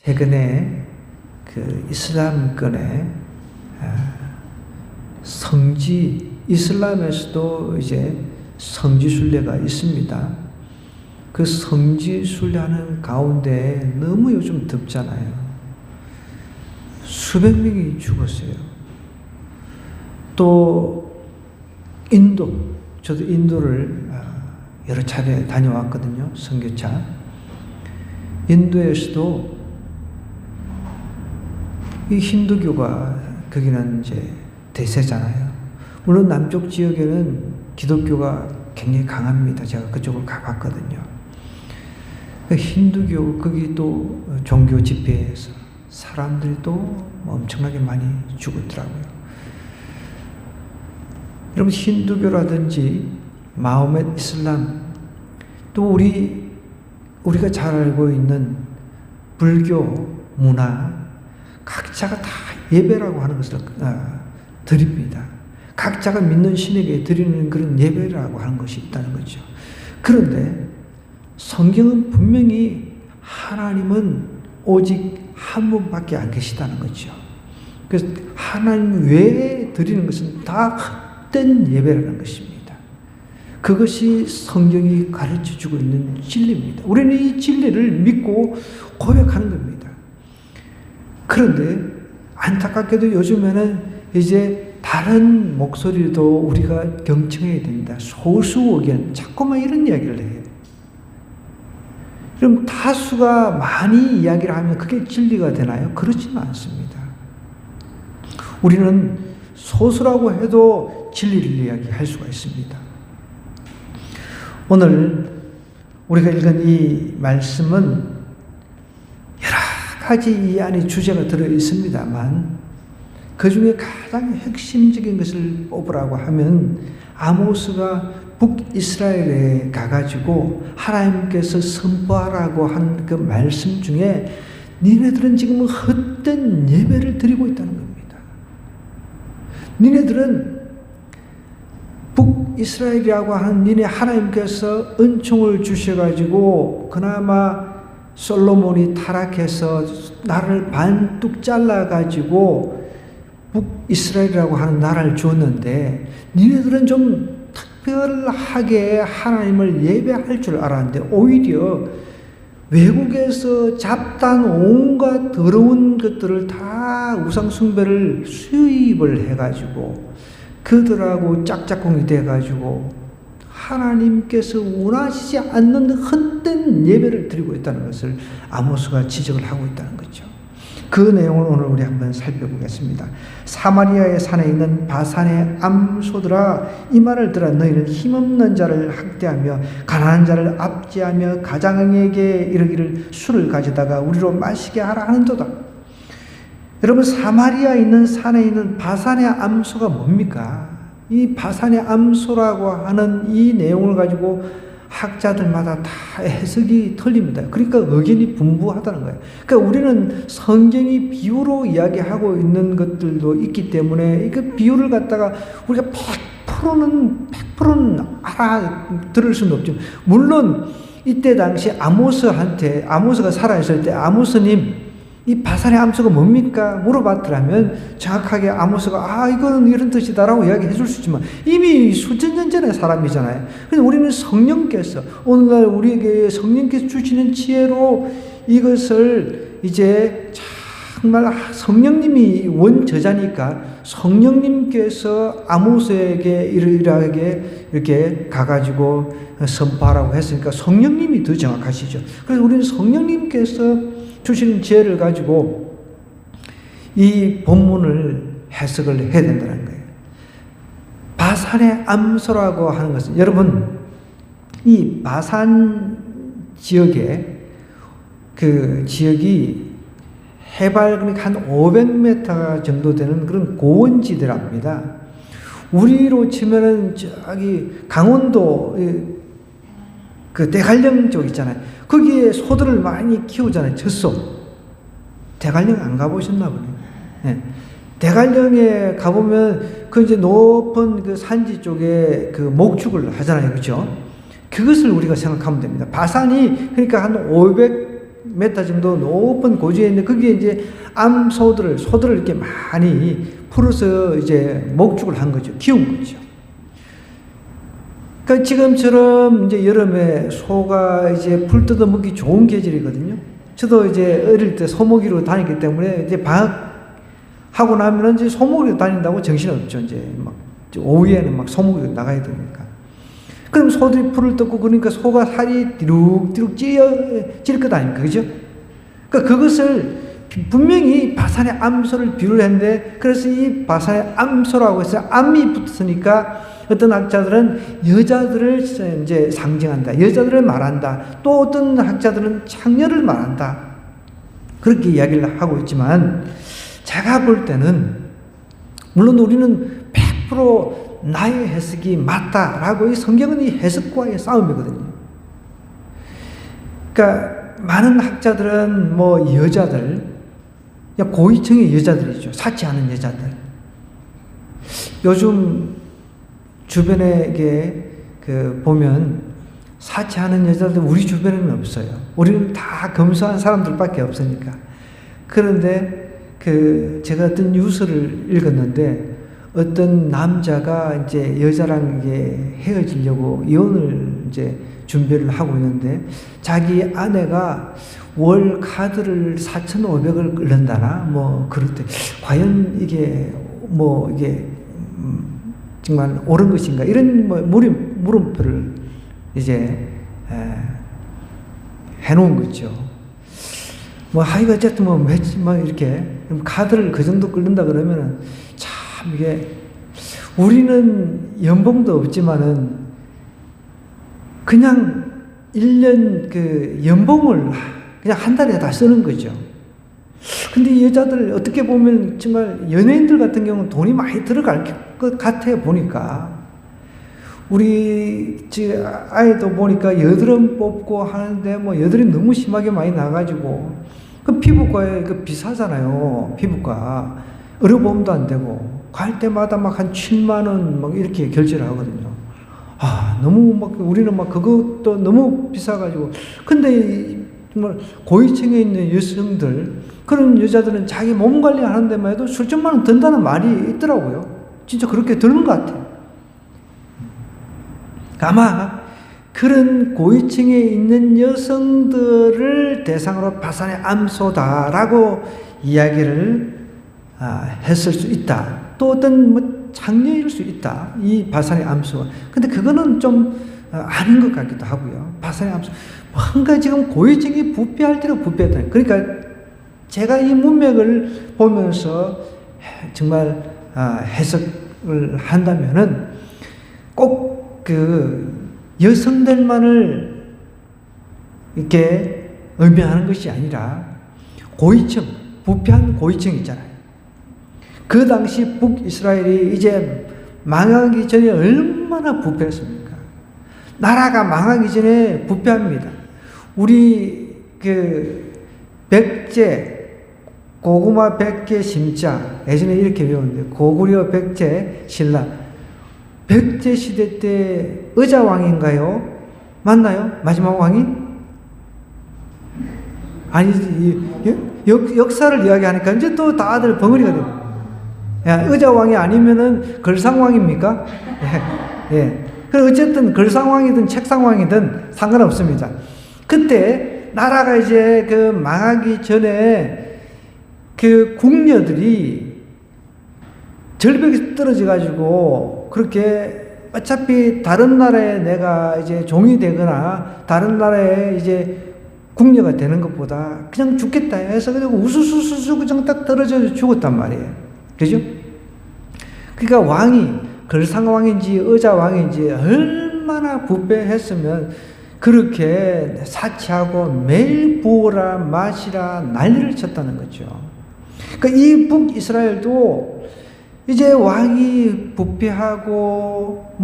최근에 그 이슬람권의 이슬람에서도 이제 성지순례가 있습니다. 그 성지순례하는 가운데 너무 요즘 덥잖아요. 수백 명이 죽었어요. 또 저도 인도를 여러 차례 다녀왔거든요. 선교차. 인도에서도 이 힌두교가 거기는 이제 대세잖아요. 물론 남쪽 지역에는 기독교가 굉장히 강합니다. 제가 그쪽을 가봤거든요. 힌두교 거기 또 종교 집회에서 사람들이 또 엄청나게 많이 죽었더라고요. 여러분, 힌두교라든지 마호멧 이슬람, 또 우리가 잘 알고 있는 불교 문화, 각자가 다 예배라고 하는 것을 드립니다. 각자가 믿는 신에게 드리는 그런 예배라고 하는 것이 있다는 거죠. 그런데 성경은 분명히 하나님은 오직 한 분밖에 안 계시다는 거죠. 그래서 하나님 외에 드리는 것은 다 헛된 예배라는 것입니다. 그것이 성경이 가르쳐주고 있는 진리입니다. 우리는 이 진리를 믿고 고백하는 겁니다. 그런데 안타깝게도 요즘에는 이제 다른 목소리도 우리가 경청해야 됩니다. 소수 의견, 자꾸만 이런 이야기를 해요. 그럼 다수가 많이 이야기를 하면 그게 진리가 되나요? 그렇지는 않습니다. 우리는 소수라고 해도 진리를 이야기할 수가 있습니다. 오늘 우리가 읽은 이 말씀은 여러 가지 이 안에 주제가 들어 있습니다만 그 중에 가장 핵심적인 것을 뽑으라고 하면 아모스가 북이스라엘에 가가지고 하나님께서 선포하라고 한 그 말씀 중에 니네들은 지금 헛된 예배를 드리고 있다는 겁니다. 니네들은 북이스라엘이라고 하는 니네 하나님께서 은총을 주셔가지고 그나마 솔로몬이 타락해서 나라를 반뚝 잘라가지고 북이스라엘이라고 하는 나라를 주었는데 니네들은 좀 특별하게 하나님을 예배할 줄 알았는데 오히려 외국에서 잡다한 온갖 더러운 것들을 다 우상숭배를 수입을 해가지고 그들하고 짝짝꿍이 돼가지고 하나님께서 원하시지 않는 헛된 예배를 드리고 있다는 것을 아모스가 지적을 하고 있다는 거죠. 그 내용을 오늘 우리 한번 살펴보겠습니다. 사마리아의 산에 있는 바산의 암소들아, 이 말을 들어 너희는 힘없는 자를 학대하며 가난한 자를 압제하며 가장에게 이르기를 술을 가져다가 우리로 마시게 하라 하는도다. 여러분, 사마리아에 있는 산에 있는 바산의 암소가 뭡니까? 이 바산의 암소라고 하는 이 내용을 가지고 학자들마다 다 해석이 틀립니다. 그러니까 의견이 분분하다는 거예요. 그러니까 우리는 성경이 비유로 이야기하고 있는 것들도 있기 때문에 그 비유를 갖다가 우리가 100%는 알아들을 수는 없죠. 물론 이때 당시 아모스가 살아있을 때 아모스님, 이 바산의 암소가 뭡니까? 물어봤더라면 정확하게 아모스가 이거는 이런 뜻이다라고 이야기해 줄 수 있지만 이미 수천 년 전의 사람이잖아요. 그런데 우리는 성령께서 오늘날 우리에게 성령께서 주시는 지혜로 이것을 이제 정말 성령님이 원저자니까 성령님께서 아모스에게 이렇게 가가지고 선포하라고 했으니까 성령님이 더 정확하시죠. 그래서 우리는 성령님께서 주시는 지혜를 가지고 이 본문을 해석을 해야 된다는 거예요. 바산의 암소라고 하는 것은 여러분, 이 바산 지역에 그 지역이 해발 그러니까 한 500m 정도 되는 그런 고원지대랍니다. 우리로 치면은 저기 강원도 그 대관령 쪽 있잖아요. 거기에 소들을 많이 키우잖아요. 젖소. 대관령 안 가보셨나 보네요. 네. 대관령에 가보면 그 이제 높은 그 산지 쪽에 그 목축을 하잖아요. 그죠? 그것을 우리가 생각하면 됩니다. 바산이 그러니까 한 200m 정도 높은 고지에 있는데 거기에 이제 소들을 이렇게 많이 풀어서 이제 목축을 한 거죠. 키운 거죠. 그러니까 지금처럼 이제 여름에 소가 이제 풀 뜯어 먹기 좋은 계절이거든요. 저도 이제 어릴 때 소먹이로 다녔기 때문에 이제 방학하고 나면은 이제 소먹이로 다닌다고 정신없죠. 이제 막 오후에는 막 소먹이로 나가야 되니까. 그럼 소들이 풀을 뜯고 그러니까 소가 살이 띠룩띠룩 찔 것 아닙니까? 그죠? 그러니까 그것을 분명히 바산의 암소를 비유를 했는데 그래서 이 바산의 암소라고 해서 암이 붙었으니까 어떤 학자들은 여자들을 이제 상징한다. 여자들을 말한다. 또 어떤 학자들은 창녀를 말한다. 그렇게 이야기를 하고 있지만 제가 볼 때는 물론 우리는 100% 나의 해석이 맞다라고 이 성경은 이 해석과의 싸움이거든요. 그러니까 많은 학자들은 뭐 여자들, 고위층의 여자들이죠. 사치하는 여자들. 요즘 주변에 보면 사치하는 여자들 우리 주변에는 없어요. 우리는 다 검소한 사람들밖에 없으니까. 그런데 제가 어떤 뉴스를 읽었는데 어떤 남자가 이제 여자랑 헤어지려고 이혼을 이제 준비를 하고 있는데 자기 아내가 월 카드를 4,500을 끌는다나 뭐 그럴 때 과연 이게 정말 옳은 것인가 이런 물음표를 이제 해놓은 거죠. 하여가 어쨌든 이렇게 카드를 그 정도 끌는다 그러면은 참 이게 우리는 연봉도 없지만은 그냥 1년 연봉을 그냥 한 달에 다 쓰는 거죠. 근데 이 여자들 어떻게 보면 정말 연예인들 같은 경우는 돈이 많이 들어갈 것 같아 보니까 우리 아이도 보니까 여드름 뽑고 하는데 여드름이 너무 심하게 많이 나가지고 피부과에 비싸잖아요. 피부과 의료보험도 안 되고 갈 때마다 한 7만 원 이렇게 결제를 하거든요. 너무 우리는 그것도 너무 비싸가지고 근데 정말 고위층에 있는 여성들 그런 여자들은 자기 몸 관리하는 데만 해도 수천만 원 든다는 말이 있더라고요. 진짜 그렇게 드는 것 같아요. 아마 그런 고위층에 있는 여성들을 대상으로 바산의 암소다라고 이야기를 했을 수 있다. 또 어떤 창녀일 수 있다. 이 바산의 암소가. 근데 그거는 좀 아닌 것 같기도 하고요. 바산의 암소. 뭔가 지금 고위층이 부패할 때로 부패했다. 그러니까 제가 이 문맥을 보면서 정말 해석을 한다면은 꼭 여성들만을 이렇게 의미하는 것이 아니라 고위층, 부패한 고위층 있잖아요. 그 당시 북이스라엘이 이제 망하기 전에 얼마나 부패했습니까? 나라가 망하기 전에 부패합니다. 우리 백제, 고구마 백제 심자, 예전에 이렇게 배웠는데 고구려 백제 신라. 백제 시대 때 의자왕인가요? 맞나요? 마지막 왕이? 아니지. 역사를 이야기하니까 이제 또 다들 벙어리가 됩니다. 의자왕이 아니면은 걸상왕입니까? 예. 그럼 어쨌든 걸상왕이든 책상왕이든 상관없습니다. 그때 나라가 이제 망하기 전에 궁녀들이 절벽에 떨어져 가지고 그렇게 어차피 다른 나라에 내가 이제 종이 되거나 다른 나라에 이제 궁녀가 되는 것보다 그냥 죽겠다 해서 그냥 우수수수수 그냥 딱 떨어져 죽었단 말이에요. 그죠? 그러니까 왕이 걸상왕인지 의자왕인지 얼마나 부패했으면 그렇게 사치하고 매일 부어라 마시라 난리를 쳤다는 거죠. 그러니까 이 북이스라엘도 이제 왕이 부패하고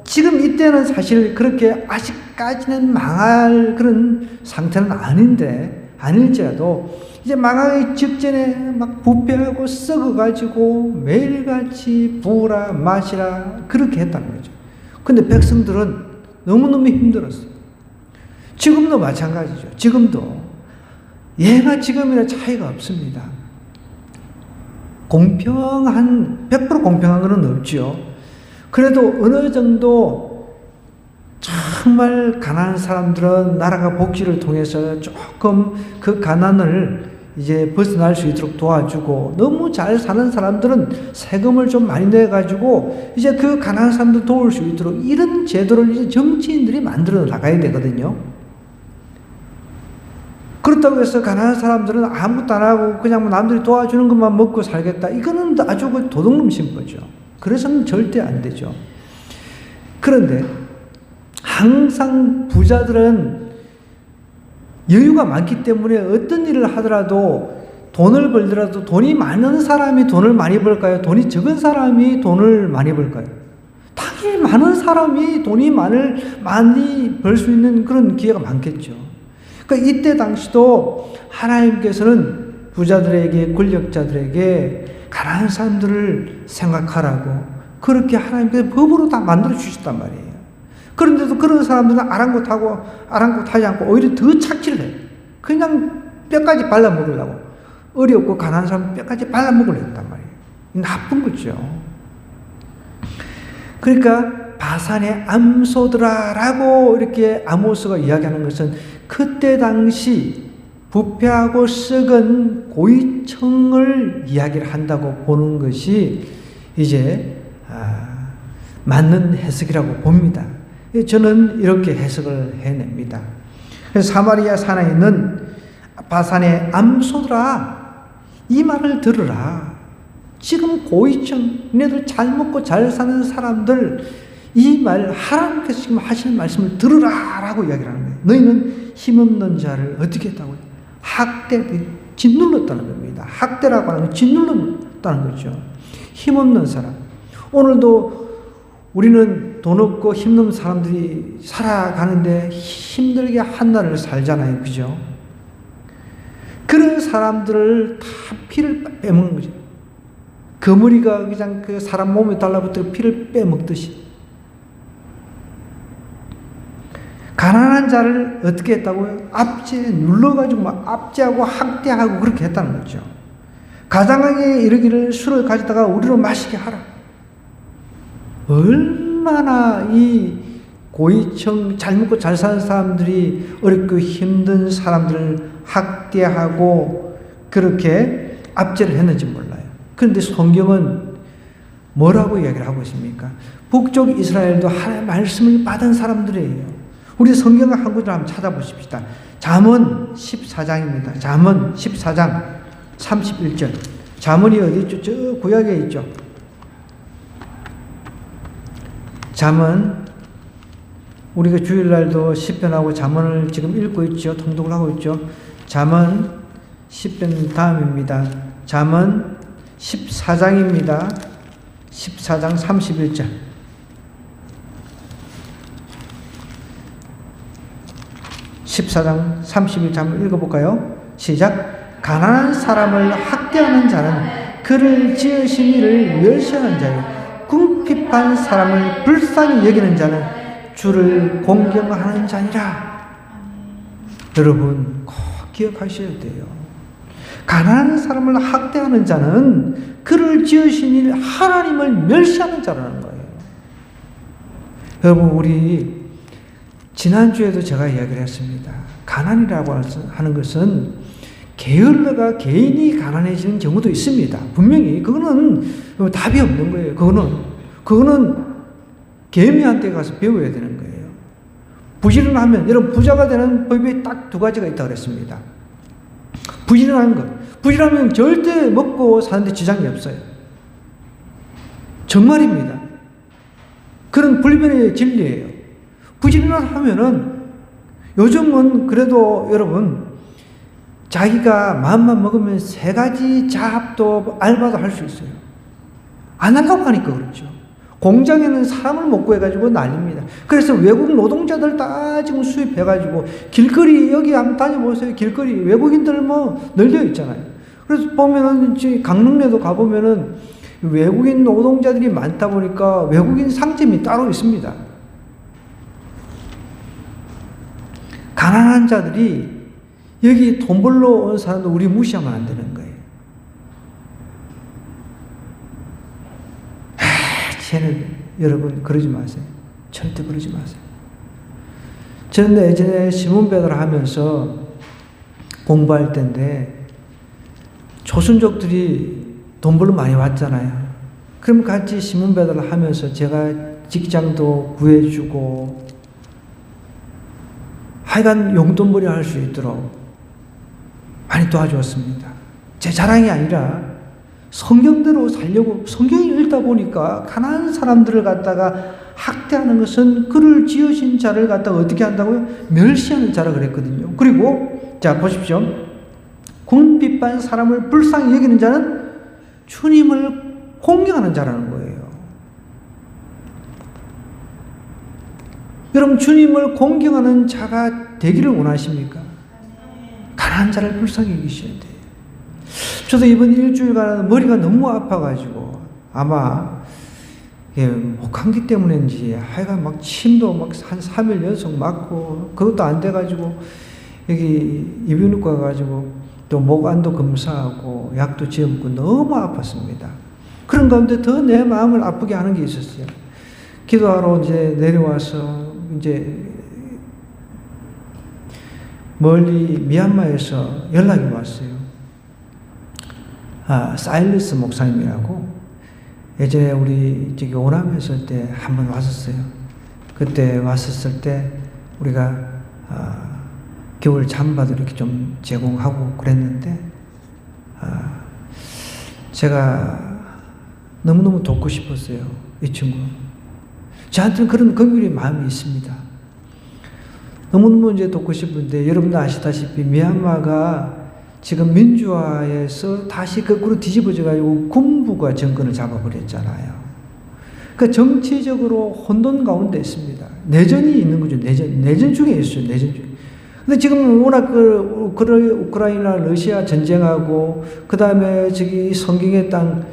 지금 이때는 사실 그렇게 아직까지는 망할 그런 상태는 아닐지라도 이제 망하기 직전에 부패하고 썩어가지고 매일같이 부으라 마시라 그렇게 했다는 거죠. 근데 백성들은 너무너무 힘들었어요. 지금도 마찬가지죠. 지금도 예나 지금이나 차이가 없습니다. 100% 공평한 것은 없지요. 그래도 어느 정도 정말 가난한 사람들은 나라가 복지를 통해서 조금 그 가난을 이제 벗어날 수 있도록 도와주고, 너무 잘 사는 사람들은 세금을 좀 많이 내가지고 이제 그 가난한 사람들 도울 수 있도록 이런 제도를 이제 정치인들이 만들어 나가야 되거든요. 그렇다고 해서 가난한 사람들은 아무것도 안 하고 그냥 남들이 도와주는 것만 먹고 살겠다. 이거는 아주 그 도둑놈 심보죠. 그래서는 절대 안 되죠. 그런데 항상 부자들은 여유가 많기 때문에 어떤 일을 하더라도, 돈을 벌더라도 돈이 많은 사람이 돈을 많이 벌까요? 돈이 적은 사람이 돈을 많이 벌까요? 당연히 많은 사람이 돈이 많이 벌 수 있는 그런 기회가 많겠죠. 그러니까 이때 당시도 하나님께서는 부자들에게, 권력자들에게 가난한 사람들을 생각하라고 그렇게 하나님께서 법으로 다 만들어 주셨단 말이에요. 그런데도 그런 사람들은 아랑곳하지 않고 오히려 더 착취를 해요. 그냥 뼈까지 발라먹으려고. 어렵고 가난한 사람 뼈까지 발라먹으려고 했단 말이에요. 나쁜 거죠. 그러니까 바산의 암소들아라고 이렇게 아모스가 이야기하는 것은 그때 당시 부패하고 썩은 고위층을 이야기를 한다고 보는 것이 이제 맞는 해석이라고 봅니다. 저는 이렇게 해석을 해냅니다. 그래서 사마리아 산에 있는 바산의 암소들아, 이 말을 들으라. 지금 고위층, 너희들 잘 먹고 잘 사는 사람들, 이 말, 하나님께서 지금 하시는 말씀을 들으라 라고 이야기를 하는 거예요. 너희는 힘없는 자를 어떻게 했다고요? 짓눌렀다는 겁니다. 학대라고 하는 건 짓눌렀다는 거죠. 힘없는 사람. 오늘도 우리는 돈 없고 힘없는 사람들이 살아가는데 힘들게 한날을 살잖아요. 그죠? 그런 사람들을 다 피를 빼먹는 거죠. 거머리가 그냥 그 사람 몸에 달라붙어 피를 빼먹듯이. 가난한 자를 어떻게 했다고요? 압제에 눌러가지고 막 압제하고 학대하고 그렇게 했다는 거죠. 가장에게 이르기를 술을 가져다가 우리로 마시게 하라. 얼마나 이 고위층, 잘 먹고 잘 사는 사람들이 어렵고 힘든 사람들을 학대하고 그렇게 압제를 했는지 몰라요. 그런데 성경은 뭐라고 이야기를 하고 있습니까? 북쪽 이스라엘도 하나님의 말씀을 받은 사람들이에요. 우리 성경을 한 구절 한번 찾아보십시다. 잠언 14장입니다. 잠언 14장 31절. 잠언이 어디 있죠? 저 구약에 있죠. 잠언, 우리가 주일날도 시편하고 잠언을 지금 읽고 있죠. 통독을 하고 있죠. 잠언 10편 다음입니다. 잠언 14장입니다. 14장 31절. 14장 31절 한번 읽어볼까요? 시작. 가난한 사람을 학대하는 자는 그를 지으신 이를 멸시하는 자요. 궁핍한 사람을 불쌍히 여기는 자는 주를 공경하는 자니라. 여러분 꼭 기억하셔야 돼요. 가난한 사람을 학대하는 자는 그를 지으신 일 하나님을 멸시하는 자라는 거예요. 여러분 우리 지난주에도 제가 이야기를 했습니다. 가난이라고 하는 것은 게을러가 개인이 가난해지는 경우도 있습니다. 분명히 그거는 답이 없는 거예요. 그거는 개미한테 가서 배워야 되는 거예요. 부지런하면, 여러분 부자가 되는 법이 딱 두 가지가 있다고 그랬습니다. 부지런한 것. 부지런하면 절대 먹고 사는데 지장이 없어요. 정말입니다. 그런 불변의 진리예요. 부지런하면은 요즘은 그래도 여러분 자기가 마음만 먹으면 3가지 잡도 알바도 할 수 있어요. 안 하려고 하니까 그렇죠. 공장에는 사람을 못 구해가지고 난립니다. 그래서 외국 노동자들 다 지금 수입해가지고 길거리 여기 한번 다녀보세요. 길거리 외국인들 뭐 널려 있잖아요. 그래서 보면은 강릉에도 가보면은 외국인 노동자들이 많다 보니까 외국인 상점이 따로 있습니다. 가난한 자들이 여기 돈 벌러 온 사람도 우리 무시하면 안 되는 거예요. 쟤는 여러분 그러지 마세요. 절대 그러지 마세요. 저는 예전에 신문배달 하면서 공부할 때인데 조선족들이 돈 벌러 많이 왔잖아요. 그럼 같이 신문 배달을 하면서 제가 직장도 구해주고 하여간 용돈벌이 할 수 있도록 많이 도와주었습니다. 제 자랑이 아니라 성경대로 살려고, 성경이 읽다 보니까 가난한 사람들을 갖다가 학대하는 것은 그를 지으신 자를 갖다가 어떻게 한다고요? 멸시하는 자라 그랬거든요. 그리고 자 보십시오. 궁핍한 사람을 불쌍히 여기는 자는 주님을 공경하는 자라는 거예요. 여러분 주님을 공경하는 자가 되기를 원하십니까? 가난한 자를 불쌍히 여기셔야 돼요. 저도 이번 일주일간 머리가 너무 아파가지고 아마 감기 때문인지 하여간 막 침도 막 한 3일 연속 맞고 그것도 안 돼가지고 여기 이비인후과 가가지고 또 목안도 검사하고 약도 지어먹고 너무 아팠습니다. 그런 가운데 더 내 마음을 아프게 하는 게 있었어요. 기도하러 이제 내려와서 이제 멀리 미얀마에서 연락이 왔어요. 사일러스 목사님이라고 예전에 우리 저기 오남에 있을 때 한 번 왔었어요. 그때 왔었을 때 우리가 겨울 잠바도 이렇게 좀 제공하고 그랬는데 제가 너무너무 돕고 싶었어요. 이 친구. 저한테는 그런 긍휼의 마음이 있습니다. 너무너무 이제 돕고 싶은데 여러분도 아시다시피 미얀마가 지금 민주화에서 다시 거꾸로 뒤집어져가지고 군부가 정권을 잡아버렸잖아요. 그러니까 정치적으로 혼돈 가운데 있습니다. 내전이 있는 거죠. 내전 중에 있어요. 내전 중에. 근데 지금 워낙 우크라이나 러시아 전쟁하고 그 다음에 저기 성경의 땅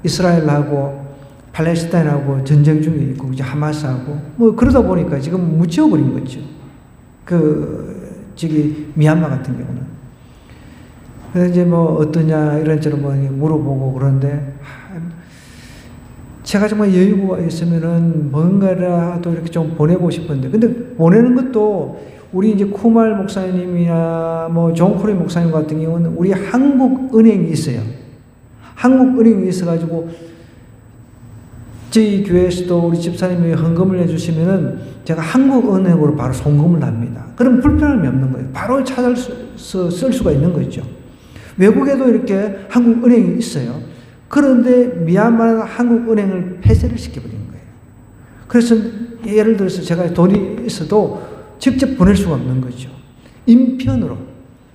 이스라엘하고 팔레스타인하고 전쟁 중에 있고 이제 하마스하고 뭐 그러다 보니까 지금 묻혀버린 거죠. 저기 미얀마 같은 경우는. 그래서 이제 뭐 어떠냐 이런저런 뭐 물어보고 그런데 제가 정말 여유가 있으면은 뭔가라도 이렇게 좀 보내고 싶은데 근데 보내는 것도 우리 이제 쿠말 목사님이나 뭐 존코리 목사님 같은 경우는 우리 한국은행이 있어요. 한국은행이 있어가지고 저희 교회에서도 우리 집사님이 헌금을 해주시면은 제가 한국은행으로 바로 송금을 합니다. 그럼 불편함이 없는 거예요. 바로 찾아서 쓸 수가 있는 거죠. 외국에도 이렇게 한국은행이 있어요. 그런데 미얀마는 한국은행을 폐쇄를 시켜버린 거예요. 그래서 예를 들어서 제가 돈이 있어도 직접 보낼 수가 없는 거죠. 인편으로.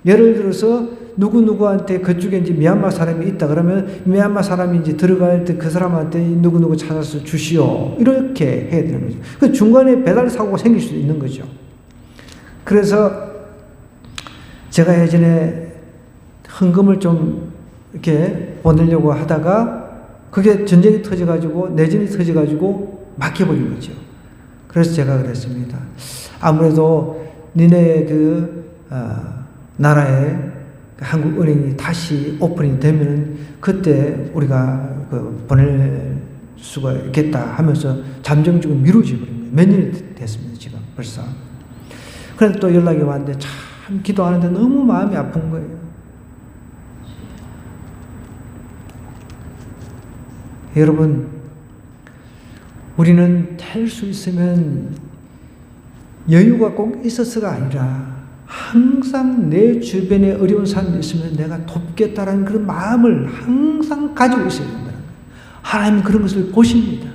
예를 들어서 누구누구한테 그쪽에 이제 미얀마 사람이 있다 그러면 미얀마 사람이 이제 들어갈 때 그 사람한테 누구누구 찾아서 주시오. 이렇게 해야 되는 거죠. 그 중간에 배달 사고가 생길 수도 있는 거죠. 그래서 제가 예전에 헌금을 좀 이렇게 보내려고 하다가 그게 전쟁이 터져가지고 내전이 터져가지고 막혀버린 거죠. 그래서 제가 그랬습니다. 아무래도 니네 나라에 한국은행이 다시 오픈이 되면은 그때 우리가 보낼 수가 있겠다 하면서 잠정적으로 미루어져 버린 거예요. 몇 년이 됐습니다, 지금 벌써. 그래서 또 연락이 왔는데 참 기도하는데 너무 마음이 아픈 거예요. 여러분, 우리는 될 수 있으면 여유가 꼭 있어서가 아니라 항상 내 주변에 어려운 사람이 있으면 내가 돕겠다라는 그런 마음을 항상 가지고 있어야 된다는 거예요. 하나님은 그런 것을 보십니다.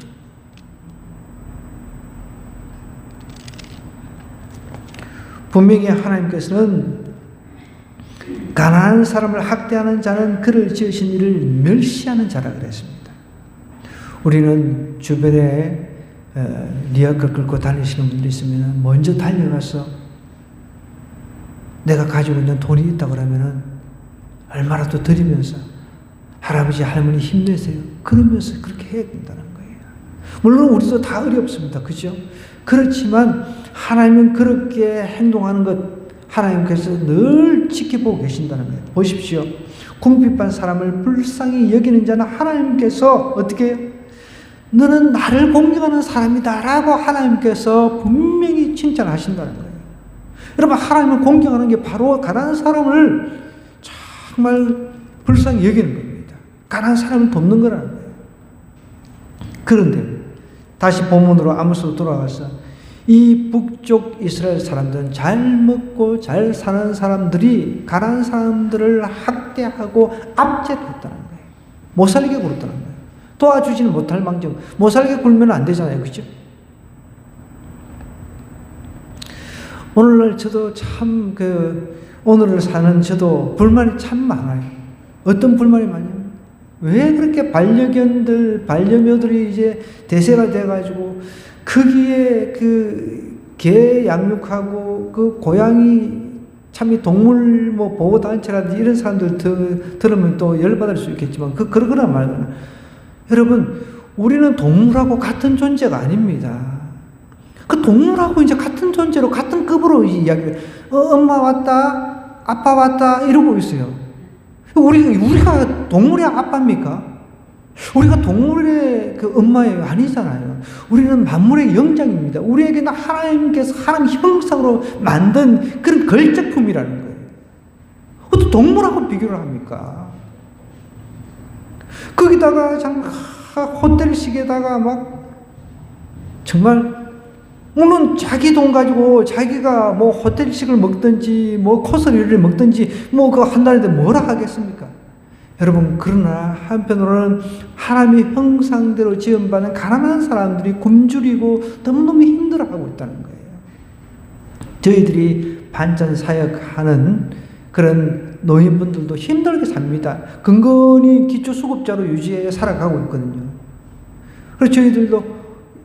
분명히 하나님께서는 가난한 사람을 학대하는 자는 그를 지으신 이를 멸시하는 자라 그랬습니다. 우리는 주변에 리어카 끌고 다니시는 분들이 있으면 먼저 달려가서 내가 가지고 있는 돈이 있다 그러면은 얼마라도 드리면서 할아버지 할머니 힘내세요. 그러면서 그렇게 해야 된다는 거예요. 물론 우리도 다 어렵습니다. 그죠? 그렇지만 하나님은 그렇게 행동하는 것 하나님께서 늘 지켜보고 계신다는 거예요. 보십시오. 궁핍한 사람을 불쌍히 여기는 자는 하나님께서 어떻게 해요? 너는 나를 공경하는 사람이다 라고 하나님께서 분명히 칭찬하신다는 거예요. 여러분, 하나님을 공경하는 게 바로 가난한 사람을 정말 불쌍히 여기는 겁니다. 가난한 사람을 돕는 거라는 거예요. 그런데 다시 본문으로 아모스로 돌아가서 이 북쪽 이스라엘 사람들은 잘 먹고 잘 사는 사람들이 가난한 사람들을 학대하고 압제를 했다는 거예요. 못 살게 굴었다는 거예요. 도와주지는 못할 망정 못 살게 굴면 안 되잖아요. 그죠? 오늘날 저도 참 오늘을 사는 저도 불만이 참 많아요. 어떤 불만이 많냐면 왜 그렇게 반려묘들이 이제 대세가 돼가지고 거기에 개 양육하고 고양이 참 동물 보호단체라든지 이런 사람들 들으면 또 열받을 수 있겠지만 그러거나 말거나 여러분, 우리는 동물하고 같은 존재가 아닙니다. 그 동물하고 이제 같은 존재로 같은 급으로 이야기를 엄마 왔다 아빠 왔다 이러고 있어요. 우리가 동물의 아빠입니까? 우리가 동물의 엄마예요? 아니잖아요. 우리는 만물의 영장입니다. 우리에게는 하나님께서 하나님 형상으로 만든 그런 걸작품이라는 거예요. 어떻게 동물하고 비교를 합니까? 거기다가 호텔식에다가 막 정말 물론 자기 돈 가지고 자기가 호텔식을 먹든지 코스를 먹든지 한 달에 뭐라 하겠습니까? 여러분, 그러나 한편으로는 하나님의 형상대로 지음받은 가난한 사람들이 굶주리고 너무너무 힘들어하고 있다는 거예요. 저희들이 반찬 사역하는 그런 노인분들도 힘들게 삽니다. 근근히 기초수급자로 유지해 살아가고 있거든요. 그래서 저희들도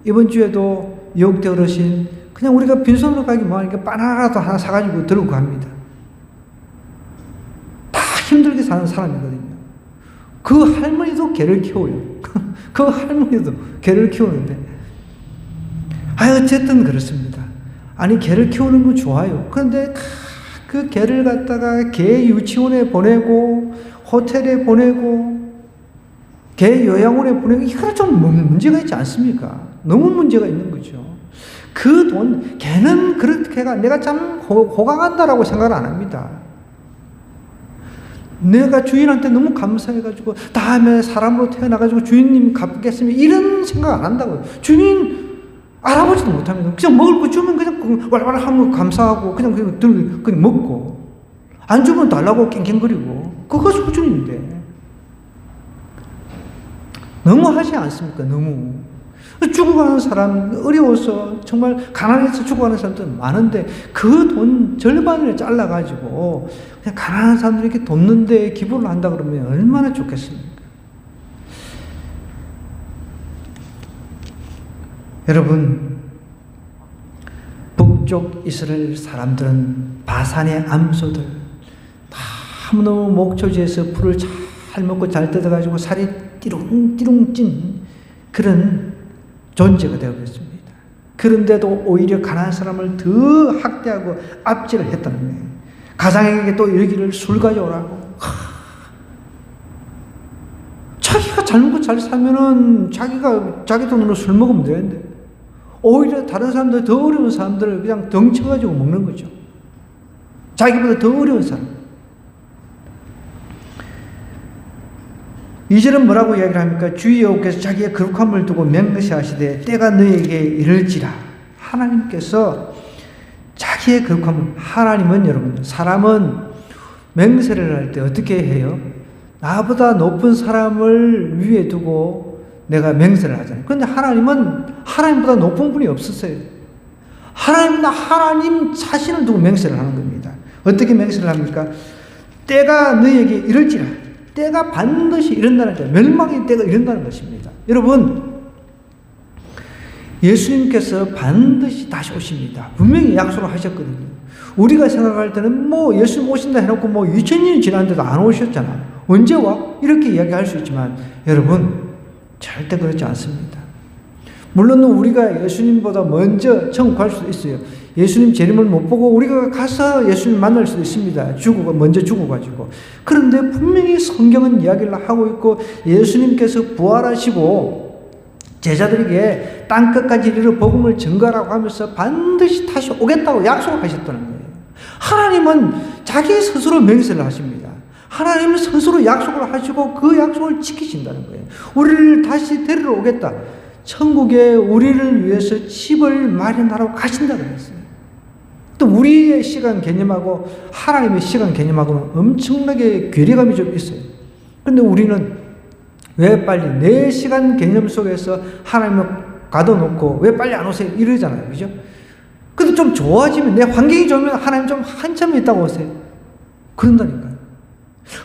이번 주에도 역대 어르신 그냥 우리가 빈손으로 가기 뭐하니까 바나나라도 하나 사가지고 들고 갑니다. 다 힘들게 사는 사람이거든요. 그 할머니도 개를 키워요. 그 할머니도 개를 키우는데 어쨌든 그렇습니다. 아니 개를 키우는 건 좋아요. 그런데 그 개를 갖다가 개 유치원에 보내고 호텔에 보내고 개 요양원에 보내고 이거 좀 문제가 있지 않습니까? 너무 문제가 있는 거죠. 그 돈 개는 그렇게 내가 참 호강한다라고 생각을 안 합니다. 내가 주인한테 너무 감사해가지고 다음에 사람으로 태어나가지고 주인님 갚겠으면 이런 생각 안 한다고요. 주인 알아보지도 못합니다. 그냥 먹을 거 주면 그냥 왈왈 하면 감사하고 그냥 먹고 안 주면 달라고 깽깽거리고 그거 수준인데 너무 하지 않습니까? 너무 죽어가는 사람 어려워서 정말 가난해서 죽어가는 사람들 많은데 그 돈 절반을 잘라가지고 그냥 가난한 사람들에게 돕는데 기부를 한다 그러면 얼마나 좋겠습니까? 여러분, 북쪽 이스라엘 사람들은 바산의 암소들 너무너무 목초지에서 풀을 잘 먹고 잘 뜯어가지고 살이 띠룽띠룽 찐 그런 존재가 되어버렸습니다. 그런데도 오히려 가난한 사람을 더 학대하고 압제를 했다는 거예요. 가장에게 또 이러기를 술 가져오라고. 자기가 잘 먹고 잘 살면은 자기 돈으로 술 먹으면 되는데 오히려 다른 사람들 더 어려운 사람들을 그냥 덩쳐가지고 먹는 거죠. 자기보다 더 어려운 사람. 2절은 뭐라고 이야기를 합니까? 주의 여호와께서 자기의 거룩함을 두고 맹세하시되 때가 너에게 이를지라. 하나님께서 자기의 거룩함을, 하나님은 여러분, 사람은 맹세를 할 때 어떻게 해요? 나보다 높은 사람을 위에 두고 내가 맹세를 하잖아요. 그런데 하나님은 하나님보다 높은 분이 없었어요. 하나님은 하나님 자신을 두고 맹세를 하는 겁니다. 어떻게 맹세를 합니까? 때가 너에게 이를지라. 때가 반드시 이른다는 거예요. 멸망의 때가 이른다는 것입니다. 여러분, 예수님께서 반드시 다시 오십니다. 분명히 약속을 하셨거든요. 우리가 생각할 때는 예수님 오신다 해놓고 2000년이 지났는데도 안 오셨잖아. 언제 와? 이렇게 이야기할 수 있지만 여러분, 절대 그렇지 않습니다. 물론 우리가 예수님보다 먼저 천국 갈 수도 있어요. 예수님 재림을 못 보고 우리가 가서 예수님 만날 수도 있습니다. 먼저 죽어가지고. 그런데 분명히 성경은 이야기를 하고 있고 예수님께서 부활하시고 제자들에게 땅끝까지 이르러 복음을 전가라고 하면서 반드시 다시 오겠다고 약속하셨다는 거예요. 하나님은 자기 스스로 맹세를 하십니다. 하나님은 스스로 약속을 하시고 그 약속을 지키신다는 거예요. 우리를 다시 데리러 오겠다. 천국에 우리를 위해서 집을 마련하러 가신다 그랬어요. 또 우리의 시간 개념하고 하나님의 시간 개념하고는 엄청나게 괴리감이 좀 있어요. 그런데 우리는 왜 빨리 내 시간 개념 속에서 하나님을 가둬놓고 왜 빨리 안 오세요? 이러잖아요. 그죠? 근데 좀 좋아지면, 내 환경이 좋으면 하나님 좀 한참 있다고 오세요. 그런다니까요.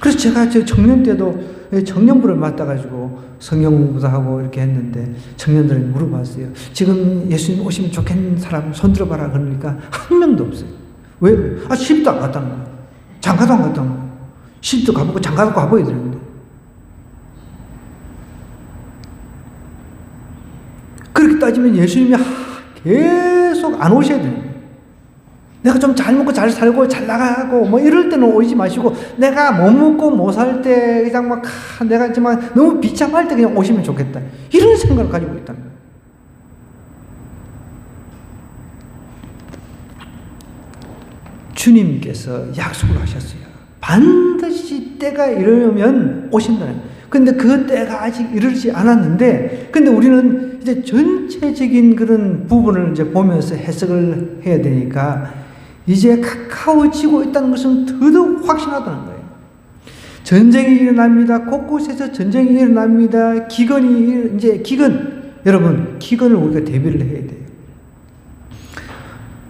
그래서 제가 저 청년 때도 청년부를 맡아가지고 성경 공부도 하고 이렇게 했는데 청년들이 물어봤어요. 지금 예수님 오시면 좋겠는 사람 손 들어봐라. 그러니까 한 명도 없어요. 왜? 시집도 안 갔다는 거예요. 장가도 안 갔다는 거예요. 시집도 가보고 장가도 가봐야 되는데. 그렇게 따지면 예수님이 계속 안 오셔야 돼요. 내가 좀 잘 먹고 잘 살고 잘 나가고 뭐 이럴 때는 오지 마시고 내가 못 먹고 못 살 때 그냥 막 내가 정말 너무 비참할 때 그냥 오시면 좋겠다. 이런 생각을 가지고 있다는 거예요. 주님께서 약속을 하셨어요. 반드시 때가 이르면 오신다는 거예요. 근데 그 때가 아직 이르지 않았는데, 근데 우리는 이제 전체적인 그런 부분을 이제 보면서 해석을 해야 되니까 이제 가까워지고 있다는 것은 더더욱 확신하다는 거예요. 전쟁이 일어납니다. 곳곳에서 전쟁이 일어납니다. 여러분, 기근을 우리가 대비를 해야 돼요.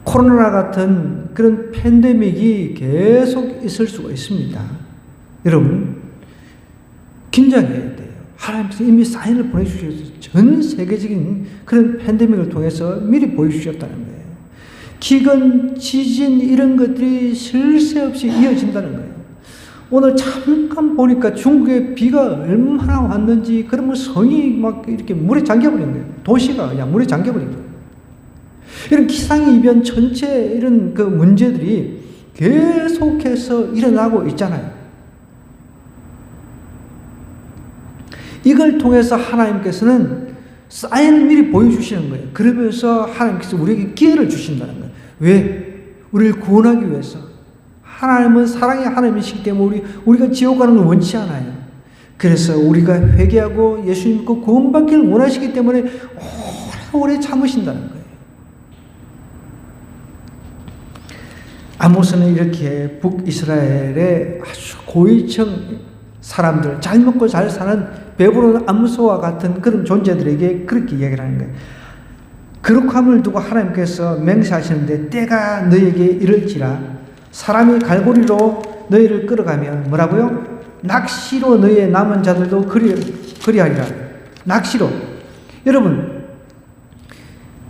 코로나 같은 그런 팬데믹이 계속 있을 수가 있습니다. 여러분, 긴장해야 돼요. 하나님께서 이미 사인을 보내주셔서 전 세계적인 그런 팬데믹을 통해서 미리 보여주셨다는 거예요. 기근, 지진 이런 것들이 쉴 새 없이 이어진다는 거예요. 오늘 잠깐 보니까 중국에 비가 얼마나 왔는지, 그러면 성이 막 이렇게 물에 잠겨버린 거예요. 도시가 그냥 물에 잠겨버린 거예요. 이런 기상이변 전체 이런 그 문제들이 계속해서 일어나고 있잖아요. 이걸 통해서 하나님께서는 사인을 미리 보여주시는 거예요. 그러면서 하나님께서 우리에게 기회를 주신다는 거예요. 왜? 우리를 구원하기 위해서. 하나님은 사랑의 하나님이시기 때문에 우리가 지옥 가는 걸 원치 않아요. 그래서 우리가 회개하고 예수님 믿고 구원받기를 원하시기 때문에 오래 참으신다는 거예요. 아모스는 이렇게 북이스라엘의 아주 고위층 사람들, 잘 먹고 잘 사는 베부로는 암소와 같은 그런 존재들에게 그렇게 이야기를 하는 거예요. 거룩함을 두고 하나님께서 맹세하시는데 때가 너에게 이를지라 사람이 갈고리로 너희를 끌어가면 뭐라고요? 낚시로 너희의 남은 자들도 그리하리라. 낚시로. 여러분,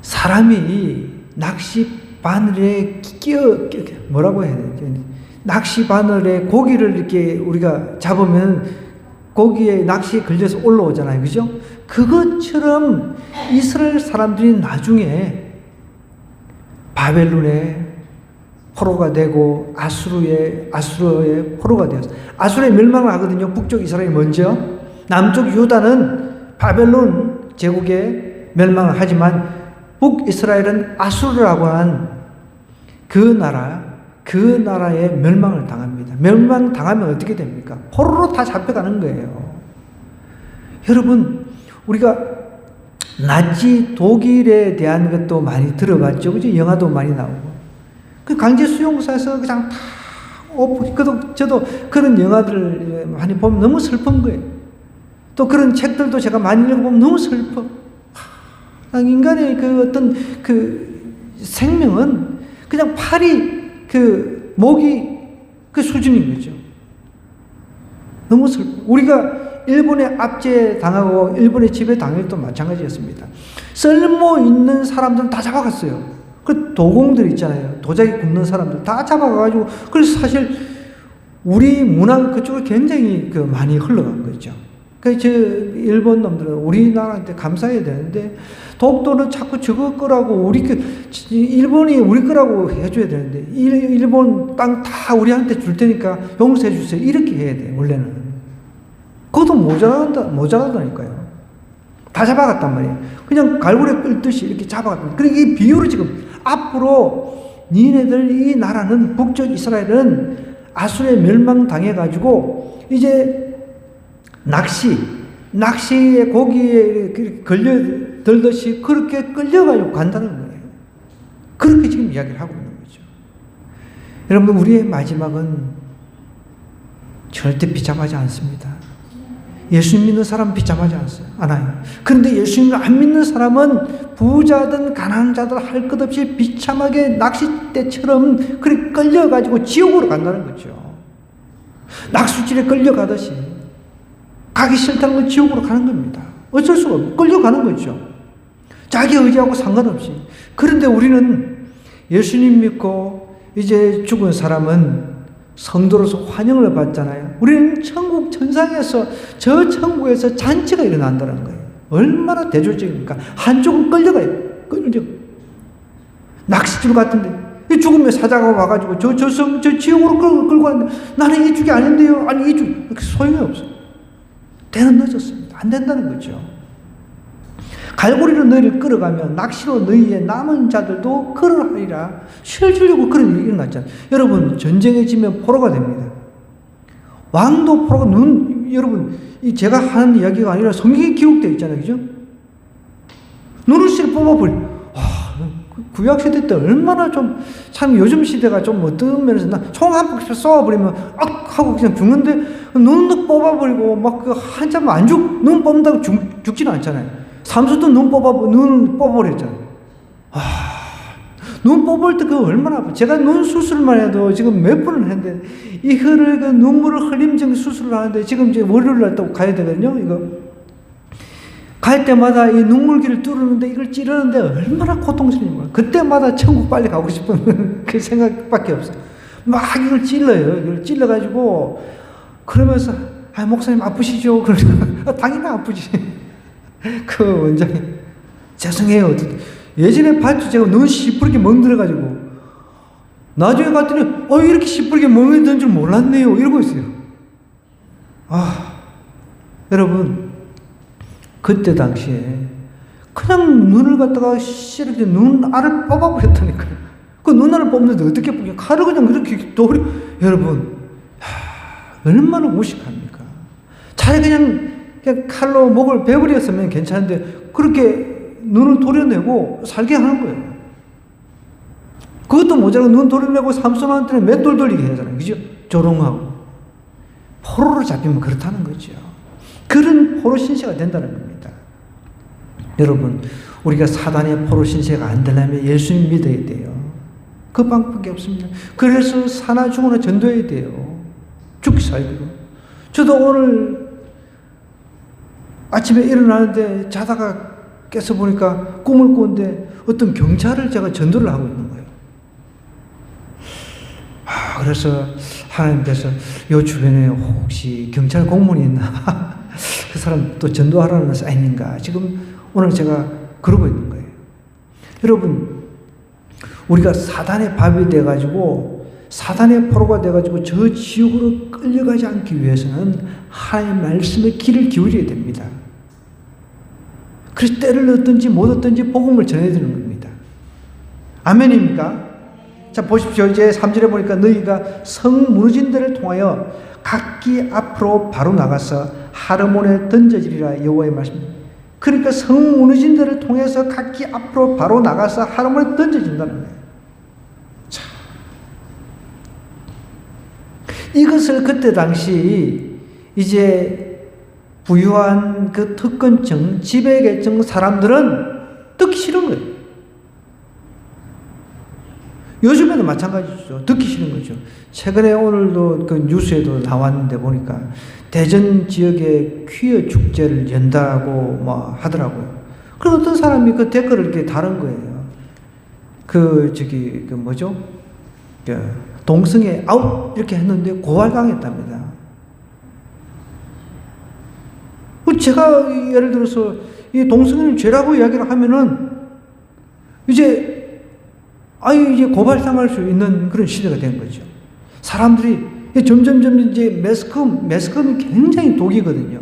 사람이 낚시 바늘에 뭐라고 해야 되죠? 낚시 바늘에 고기를 이렇게 우리가 잡으면 고기에 낚시에 걸려서 올라오잖아요. 그죠? 그것처럼 이스라엘 사람들이 나중에 바벨론의 포로가 되고 아수르의 포로가 되었어요. 아수르에 멸망을 하거든요. 북쪽 이스라엘이 먼저. 남쪽 유다는 바벨론 제국에 멸망을 하지만 북이스라엘은 아수르라고 한 그 나라에 멸망을 당합니다. 멸망당하면 어떻게 됩니까? 포로로 다 잡혀가는 거예요. 여러분, 우리가 나치 독일에 대한 것도 많이 들어봤죠. 그죠? 영화도 많이 나오고. 그 강제 수용소에서 그냥 다 저도 그런 영화들을 많이 보면 너무 슬픈 거예요. 또 그런 책들도 제가 많이 읽어보면 너무 슬퍼. 인간의 그 어떤 그 생명은 그냥 팔이 목이 그 수준인 거죠. 너무 슬퍼. 우리가 일본에 압제당하고 일본에 지배당할 때도 마찬가지였습니다. 쓸모 있는 사람들은 다 잡아갔어요. 그 도공들 있잖아요. 도자기 굽는 사람들 다 잡아가가지고, 그래서 사실 우리 문화가 그쪽으로 굉장히 많이 흘러간 거죠. 저 일본 놈들은 우리나라한테 감사해야 되는데 독도는 자꾸 저거 거라고 일본이 우리 거라고 해줘야 되는데 일본 땅 다 우리한테 줄 테니까 용서해 주세요. 이렇게 해야 돼 원래는. 그것도 모자라다니까요. 다 잡아갔단 말이에요. 그냥 갈고리 끌듯이 이렇게 잡아갔단 말이에요. 그러니까 이 비유로 지금 앞으로 니네들 이 나라는 북쪽 이스라엘은 아수르에 멸망당해가지고 이제 낚시에 고기에 걸려들듯이 그렇게 끌려가지고 간다는 거예요. 그렇게 지금 이야기를 하고 있는 거죠. 여러분, 우리의 마지막은 절대 비참하지 않습니다. 예수 믿는 사람은 비참하지 않아요. 그런데 예수님을 안 믿는 사람은 부자든 가난자든 할 것 없이 비참하게 낚싯대처럼 그렇게 끌려가지고 지옥으로 간다는 거죠. 낙수질에 끌려가듯이 가기 싫다는 건 지옥으로 가는 겁니다. 어쩔 수가 없어요. 끌려가는 거죠. 자기 의지하고 상관없이. 그런데 우리는 예수님 믿고 이제 죽은 사람은 성도로서 환영을 받잖아요. 우리는 천국 천상에서 저 천국에서 잔치가 일어난다는 거예요. 얼마나 대조적입니까? 한쪽은 끌려가요. 낚싯줄 같은데 이 죽음의 사자가 와가지고 저 지옥으로 끌고 가는데 나는 이쪽이 아닌데요. 아니 이쪽 소용이 없어요. 때는 늦었습니다. 안 된다는 거죠. 갈고리로 너희를 끌어가면 낚시로 너희의 남은 자들도 끌어하리라. 실질적으로 그런 일이 일어났잖아요. 여러분, 전쟁에 지면 포로가 됩니다. 왕도 포로가 여러분, 제가 하는 이야기가 아니라 성경에 기록되어 있잖아요. 그죠? 눈을 실 뽑아버려. 구약시대 때 얼마나 참 요즘 시대가 좀 어떤 면에서 총 한 폭 쏘아버리면 하고 그냥 죽는데 눈도 뽑아버리고 막 한참 눈 뽑는다고 죽지는 않잖아요. 삼수도 눈 뽑아버렸잖아요. 눈 뽑을 때 그거 얼마나 아파. 제가 눈 수술만 해도 지금 몇 번을 했는데 이거를 눈물을 흘림증 수술을 하는데 지금 이제 월요일날 또 가야 되거든요. 이거. 갈 때마다 이 눈물길을 뚫는데 이걸 찌르는데 얼마나 고통스러운가. 그때마다 천국 빨리 가고 싶은 그 생각밖에 없어요. 막 이걸 찔러요. 이걸 찔러가지고 그러면서 목사님 아프시죠? 그러니까 당연히 아프지. 그 원장이 죄송해요. 예전에 봤죠. 제가 눈 시퍼렇게 멍들어가지고 나중에 갔더니 이렇게 시퍼렇게 멍이 줄 몰랐네요. 이러고 있어요. 여러분, 그때 당시에 그냥 눈을 갖다가 이렇게 눈알을 뽑아버렸다니까요. 그 눈알을 뽑는데 어떻게 뽑냐? 칼을 그냥 이렇게 여러분, 얼마나 무식합니까? 차라리 그냥 칼로 목을 베버렸으면 괜찮은데 그렇게 눈을 도려내고 살게 하는 거예요. 그것도 모자라고 눈 도려내고 삼손한테는 맷돌 돌리게 하잖아요. 그죠? 조롱하고. 포로로 잡히면 그렇다는 거죠. 그런 포로 신세가 된다는 겁니다. 여러분, 우리가 사단의 포로 신세가 안 되려면 예수님 믿어야 돼요. 그 방법밖에 없습니다. 그래서 사나 죽으나 전도해야 돼요. 죽기 살기로. 저도 오늘 아침에 일어나는데 자다가 깨서 보니까 꿈을 꾸는데 어떤 경찰을 제가 전도를 하고 있는 거예요. 그래서 하나님께서 요 주변에 혹시 경찰 공무원이 있나? 그 사람 또 전도하라는 사인인가? 지금 오늘 제가 그러고 있는 거예요. 여러분, 우리가 사단의 밥이 돼가지고 사단의 포로가 돼가지고 저 지옥으로 끌려가지 않기 위해서는 하나님의 말씀에 귀를 기울여야 됩니다. 그래서 때를 얻든지 못 얻든지 복음을 전해드리는 겁니다. 아멘입니까? 자, 보십시오. 이제 3절에 보니까 너희가 성 무너진 데를 통하여 각기 앞으로 바로 나가서 하르몬에 던져지리라. 여호와의 말씀. 그러니까 성 무너진 데를 통해서 각기 앞으로 바로 나가서 하르몬에 던져진다는 거예요. 자, 이것을 그때 당시 이제 부유한 그 특권층, 지배계층 사람들은 듣기 싫은 거예요. 요즘에도 마찬가지죠. 듣기 싫은 거죠. 최근에 오늘도 그 뉴스에도 나왔는데 보니까 대전 지역에 퀴어 축제를 연다고 뭐 하더라고요. 그럼 어떤 사람이 그 댓글을 이렇게 다른 거예요. 그 뭐죠? 동성애 아웃 이렇게 했는데 고발당했답니다. 제가 예를 들어서 이 동성애는 죄라고 이야기를 하면은 이제 고발당할 수 있는 그런 시대가 된 거죠. 사람들이 점점 이제 매스컴이 굉장히 독이거든요.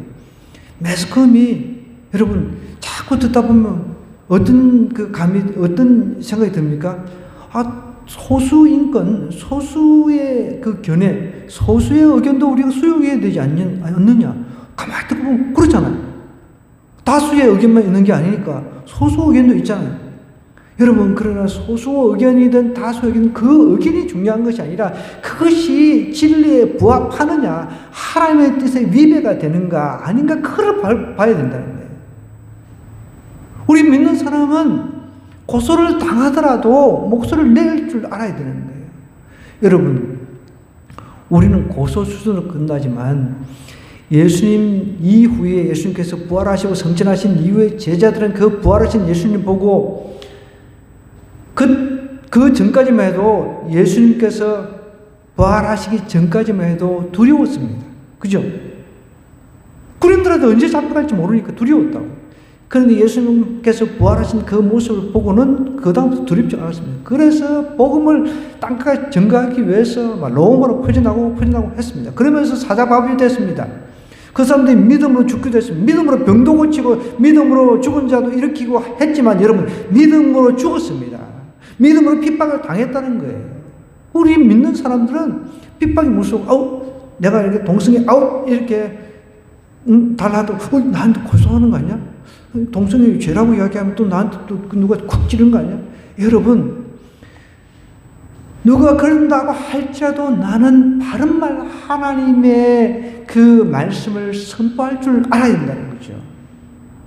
매스컴이 여러분 자꾸 듣다 보면 어떤 생각이 듭니까? 소수 인권, 소수의 그 견해, 소수의 의견도 우리가 수용해야 되지 않느냐? 가만히 듣고 보면 그렇잖아요. 다수의 의견만 있는 게 아니니까 소수 의견도 있잖아요. 여러분, 그러나 소수 의견이든 다수 의견, 그 의견이 중요한 것이 아니라 그것이 진리에 부합하느냐, 하나님의 뜻에 위배가 되는가 아닌가, 그걸 봐야 된다는 거예요. 우리 믿는 사람은 고소를 당하더라도 목소리를 낼 줄 알아야 되는 거예요. 여러분, 우리는 고소 수준으로 끝나지만 예수님 이후에, 예수님께서 부활하시고 성천하신 이후에 제자들은 그 부활하신 예수님 보고 그 전까지만 해도, 예수님께서 부활하시기 전까지만 해도 두려웠습니다. 그죠? 그림들한테 언제 잡혀갈지 모르니까 두려웠다고. 그런데 예수님께서 부활하신 그 모습을 보고는 그 다음부터 두렵지 않았습니다. 그래서 복음을 땅까지 전가하기 위해서 막 로마로 퍼져나가고 했습니다. 그러면서 사자바울이 됐습니다. 그 사람들이 믿음으로 죽기도 했습니다. 믿음으로 병도 고치고 믿음으로 죽은 자도 일으키고 했지만 여러분, 믿음으로 죽었습니다. 믿음으로 핍박을 당했다는 거예요. 우리 믿는 사람들은 핍박이 무서워. 내가 이렇게 동성애 이렇게 달라도 나한테 고소하는 거 아니야? 동성애 죄라고 이야기하면 또 나한테 또 누가 쿡 찌르는 거 아니야? 여러분, 누가 그런다고 할지라도 나는 바른말 하나님의 그 말씀을 선포할 줄 알아야 된다는 거죠.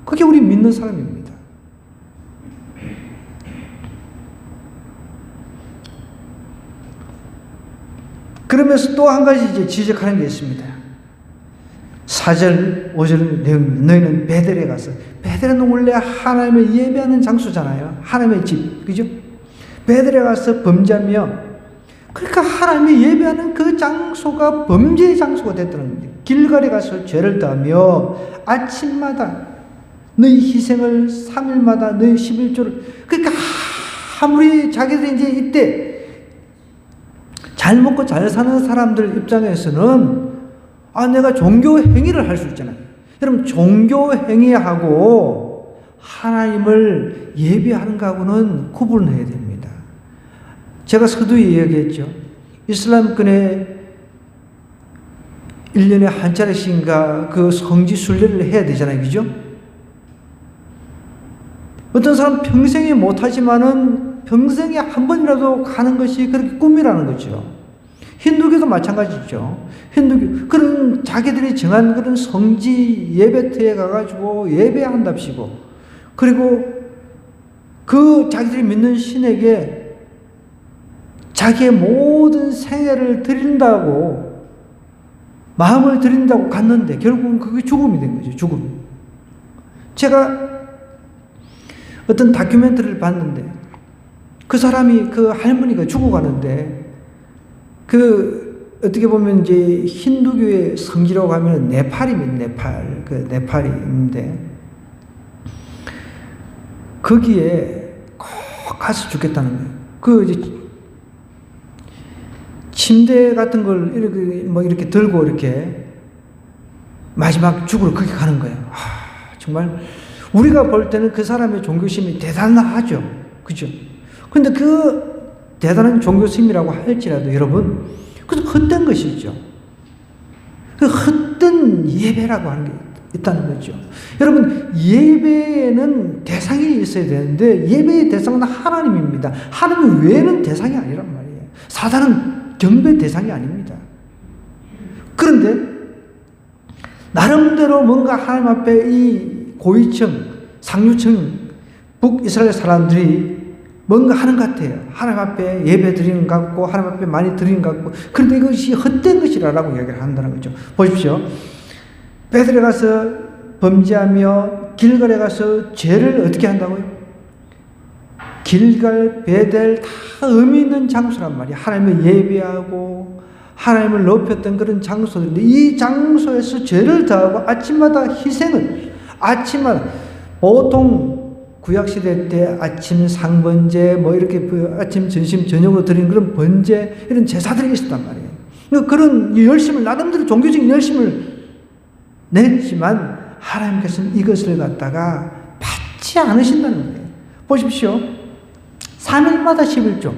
그게 우리 믿는 사람입니다. 그러면서 또 한 가지 이제 지적하는 게 있습니다. 4절, 5절 내용, 너희는 베델에 가서, 베델은 원래 하나님을 예배하는 장소잖아요. 하나님의 집, 그죠? 베델에 가서 범죄하며, 그러니까 하나님을 예배하는 그 장소가 범죄의 장소가 됐다는 거죠. 길갈에 가서 죄를 더하며 아침마다 너희 희생을 3일마다 너희 11조를, 그러니까 아무리 자기들이 이제 이때 잘 먹고 잘 사는 사람들 입장에서는 내가 종교 행위를 할 수 있잖아요. 여러분, 종교 행위하고 하나님을 예배하는 거하고는 구분해야 됩니다. 제가 서두에 이야기했죠. 이슬람권에 1년에 한 차례씩인가 그 성지 순례를 해야 되잖아요. 그죠? 어떤 사람 평생에 못하지만은 평생에 한 번이라도 가는 것이 그렇게 꿈이라는 거죠. 힌두교도 마찬가지죠. 힌두교, 그런 자기들이 정한 그런 성지 예배터에 가가지고 예배한답시고, 그리고 그 자기들이 믿는 신에게 자기의 모든 생애를 드린다고, 마음을 드린다고 갔는데 결국은 그게 죽음이 된 거죠. 죽음. 제가 어떤 다큐멘터리를 봤는데 그 사람이, 그 할머니가 죽어가는데, 어떻게 보면 이제 힌두교의 성지라고 하면 네팔입니다. 네팔이 있는데, 거기에 꼭 가서 죽겠다는 거예요. 이제 침대 같은 걸 이렇게 들고 이렇게 마지막 죽으러 거기 가는 거예요. 정말 우리가 볼 때는 그 사람의 종교심이 대단하죠. 그죠? 근데 그 대단한 종교심이라고 할지라도 여러분, 그것도 헛된 것이죠. 그 헛된 예배라고 하는 게 있다는 거죠. 여러분, 예배에는 대상이 있어야 되는데 예배의 대상은 하나님입니다. 하나님 외에는 대상이 아니란 말이에요. 사단은 경배 대상이 아닙니다. 그런데 나름대로 뭔가 하나님 앞에 이 고위층, 상류층, 북이스라엘 사람들이 뭔가 하는 것 같아요. 하나님 앞에 예배 드리는 것 같고, 하나님 앞에 많이 드리는 것 같고, 그런데 이것이 헛된 것이라고 이야기를 한다는 거죠. 보십시오. 베델에 가서 범죄하며 길갈에 가서 죄를 어떻게 한다고요? 길갈, 베델 다 의미 있는 장소란 말이에요. 하나님을 예배하고 하나님을 높였던 그런 장소들인데 이 장소에서 죄를 다하고 아침마다 희생을 아침마다 보통 구약시대 때 아침 상번제 뭐 이렇게 아침 점심 저녁으로 드리는 그런 번제 이런 제사들이 있었단 말이에요. 그런 열심을 나름대로 종교적인 열심을 냈지만 하나님께서는 이것을 갖다가 받지 않으신다는 거예요. 보십시오. 3일마다 11조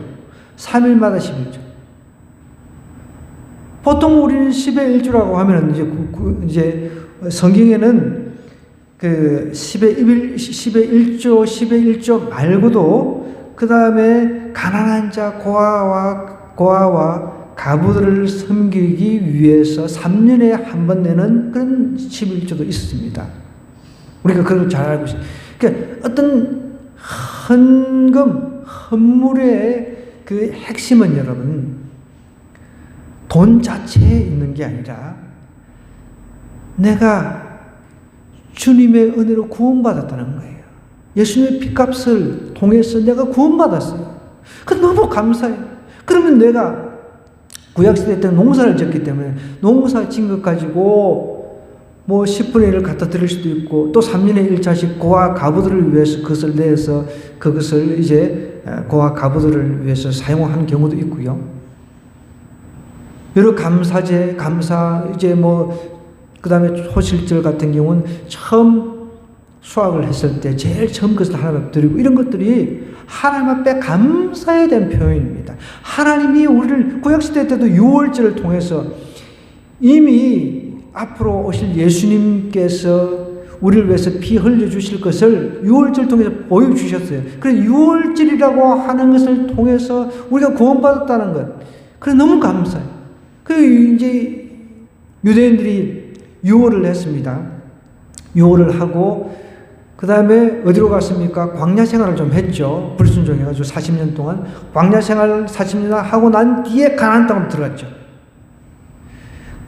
3일마다 11조 보통 우리는 10의 1조라고 하면 이제 성경에는 그 10의 1조, 10의 1조 말고도 그 다음에 가난한 자, 고아와 가부들을 섬기기 위해서 3년에 한 번 내는 그런 11조도 있습니다. 우리가 그걸 잘 알고 있습니다. 그러니까 어떤 헌물의 그 핵심은 여러분, 돈 자체에 있는 게 아니라 내가 주님의 은혜로 구원받았다는 거예요. 예수님의 피값을 통해서 내가 구원받았어요. 그 너무 감사해요. 그러면 내가 구약시대 때 농사를 짓기 때문에 농사 진 것 가지고 뭐 10분의 1을 갖다 드릴 수도 있고 또 3년의 1차씩 고아 가부들을 위해서 그것을 내서 그것을 이제 고아 가부들을 위해서 사용하는 경우도 있고요. 여러 감사제, 이제 뭐 그 다음에 초실절 같은 경우는 처음 수확을 했을 때 제일 처음 그것을 하나님 앞에 드리고 이런 것들이 하나님 앞에 감사에 대한 표현입니다. 하나님이 우리를 구약시대 때도 유월절을 통해서 이미 앞으로 오실 예수님께서 우리를 위해서 피 흘려주실 것을 유월절 통해서 보여주셨어요. 그래서 유월절이라고 하는 것을 통해서 우리가 구원받았다는 것. 그래 너무 감사해요. 그 이제 유대인들이 유월을 했습니다. 유월을 하고 그 다음에 어디로 갔습니까? 광야 생활을 좀 했죠. 불순종해가지고 40년 동안 광야 생활을 40년 하고 난 뒤에 가나안 땅으로 들어갔죠.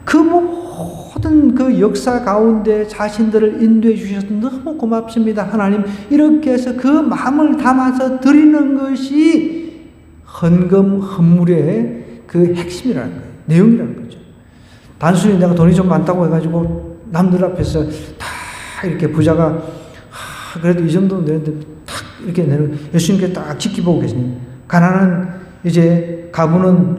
그 모든 그 역사 가운데 자신들을 인도해 주셔서 너무 고맙습니다. 하나님 이렇게 해서 그 마음을 담아서 드리는 것이 헌물의 그 핵심이라는 거예요. 내용이라는 거죠. 단순히 내가 돈이 좀 많다고 해가지고 남들 앞에서 다 이렇게 부자가 그래도 이 정도는 되는데 탁 이렇게 내는 예수님께 딱 지켜보고 계시니 가난한 이제 가부는